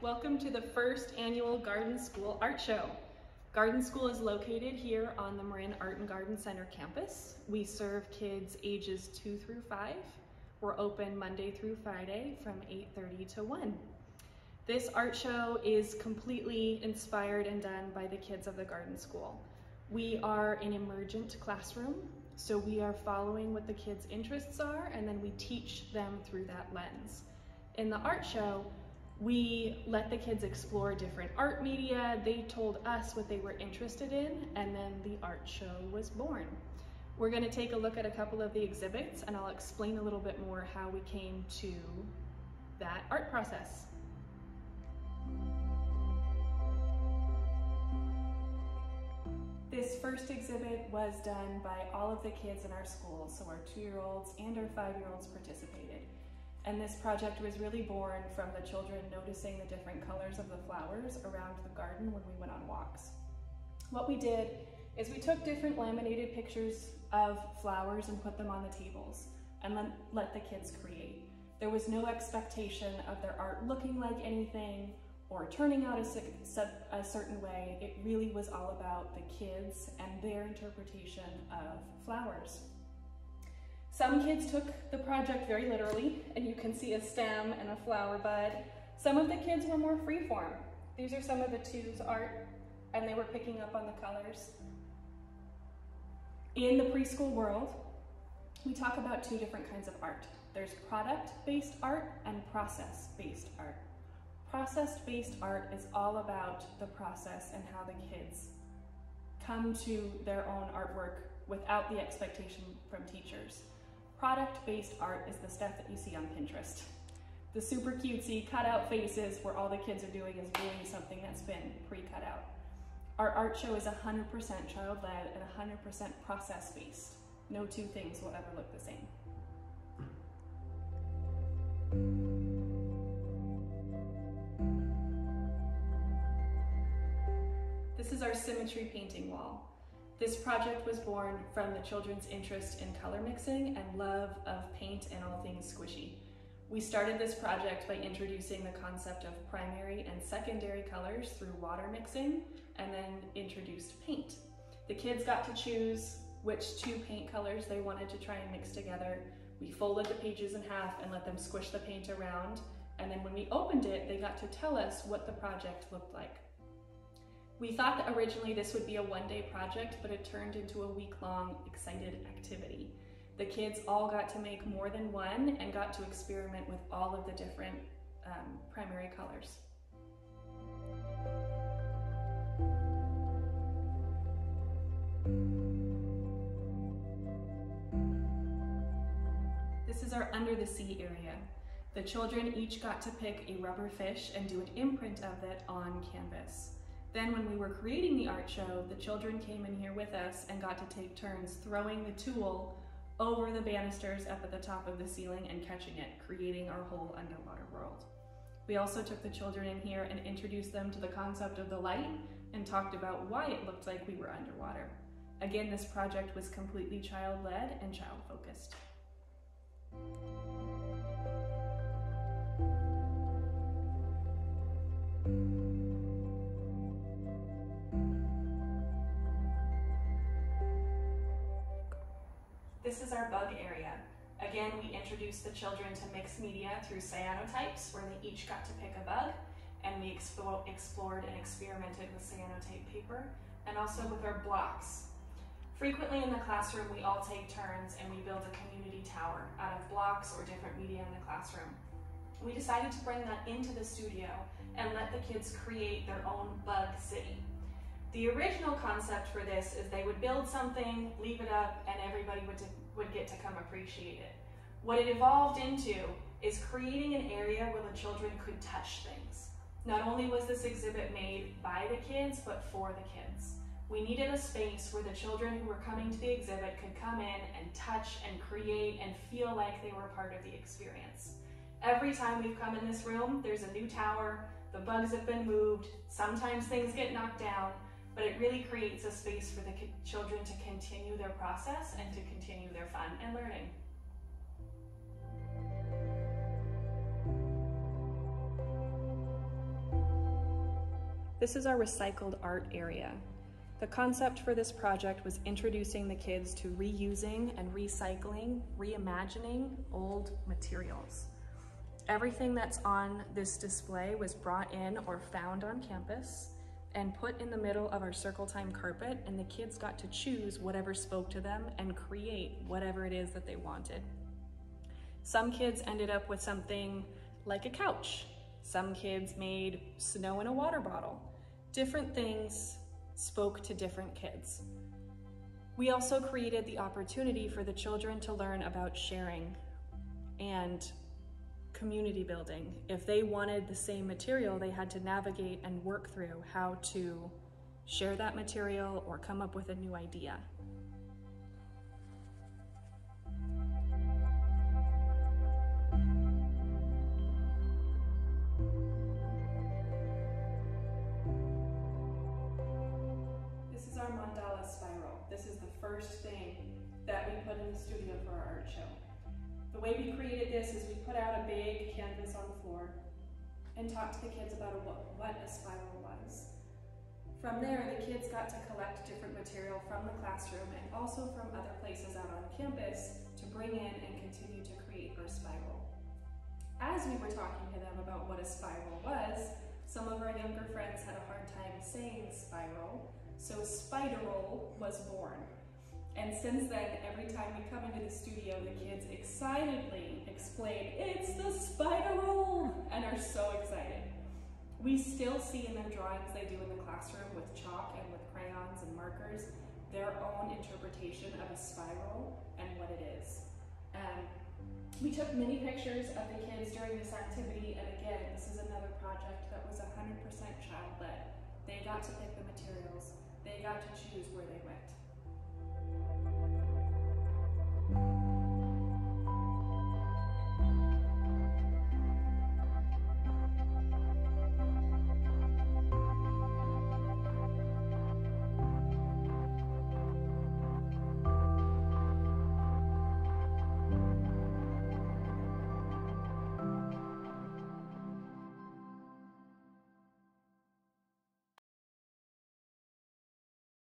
Welcome to the first annual Garden School Art Show. Garden School is located here on the Marin Art and Garden Center campus. We serve kids ages 2 through 5. We're open Monday through Friday from 8:30 to 1. This art show is completely inspired and done by the kids of the Garden School. We are an emergent classroom, so we are following what the kids' interests are, and then we teach them through that lens. In the art show, we let the kids explore different art media. They told us what they were interested in, and then the art show was born. We're going to take a look at a couple of the exhibits, and I'll explain a little bit more how we came to that art process. This first exhibit was done by all of the kids in our school, so our 2-year-olds and our 5-year-olds participated. And this project was really born from the children noticing the different colors of the flowers around the garden when we went on walks. What we did is we took different laminated pictures of flowers and put them on the tables and let the kids create. There was no expectation of their art looking like anything or turning out a certain way. It really was all about the kids and their interpretation of flowers. Some kids took the project very literally, and you can see a stem and a flower bud. Some of the kids were more freeform. These are some of the twos art, and they were picking up on the colors. In the preschool world, we talk about 2 different kinds of art. There's product-based art and process-based art. Process-based art is all about the process and how the kids come to their own artwork without the expectation from teachers. Product-based art is the stuff that you see on Pinterest. The super cutesy cut-out faces where all the kids are doing is doing something that's been pre-cut out. Our art show is 100% child-led and 100% process-based. No 2 things will ever look the same. This is our symmetry painting wall. This project was born from the children's interest in color mixing and love of paint and all things squishy. We started this project by introducing the concept of primary and secondary colors through water mixing, and then introduced paint. The kids got to choose which 2 paint colors they wanted to try and mix together. We folded the pages in half and let them squish the paint around, and then when we opened it, they got to tell us what the project looked like. We thought that originally this would be a 1-day project, but it turned into a week-long excited activity. The kids all got to make more than one and got to experiment with all of the different primary colors. This is our under the sea area. The children each got to pick a rubber fish and do an imprint of it on canvas. Then when we were creating the art show, the children came in here with us and got to take turns throwing the tool over the banisters up at the top of the ceiling and catching it, creating our whole underwater world. We also took the children in here and introduced them to the concept of the light and talked about why it looked like we were underwater. Again, this project was completely child-led and child-focused. This is our bug area. Again, we introduced the children to mixed media through cyanotypes, where they each got to pick a bug, and we explored and experimented with cyanotype paper, and also with our blocks. Frequently in the classroom, we all take turns and we build a community tower out of blocks or different media in the classroom. We decided to bring that into the studio and let the kids create their own bug city. The original concept for this is they would build something, leave it up, and everybody would get to come appreciate it. What it evolved into is creating an area where the children could touch things. Not only was this exhibit made by the kids, but for the kids. We needed a space where the children who were coming to the exhibit could come in and touch and create and feel like they were part of the experience. Every time we've come in this room, there's a new tower, the bugs have been moved, sometimes things get knocked down, but it really creates a space for the children to continue their process and to continue their fun and learning. This is our recycled art area. The concept for this project was introducing the kids to reusing and recycling, reimagining old materials. Everything that's on this display was brought in or found on campus and put in the middle of our circle time carpet, and the kids got to choose whatever spoke to them and create whatever it is that they wanted. Some kids ended up with something like a couch. Some kids made snow in a water bottle. Different things spoke to different kids. We also created the opportunity for the children to learn about sharing and community building. If they wanted the same material, they had to navigate and work through how to share that material or come up with a new idea. This is our mandala spiral. This is the first thing that we put in the studio for our art show. The way we created this is we put out a big canvas on the floor and talked to the kids about what a spiral was. From there, the kids got to collect different material from the classroom and also from other places out on campus to bring in and continue to create our spiral. As we were talking to them about what a spiral was, some of our younger friends had a hard time saying spiral, so spideral was born. And since then, every time we come into the studio, the kids excitedly explain, "It's the spideral," and are so excited. We still see in their drawings they do in the classroom with chalk and with crayons and markers their own interpretation of a spiral and what it is. We took many pictures of the kids during this activity, and again, this is another project that was 100% child-led. They got to pick the materials. They got to choose where they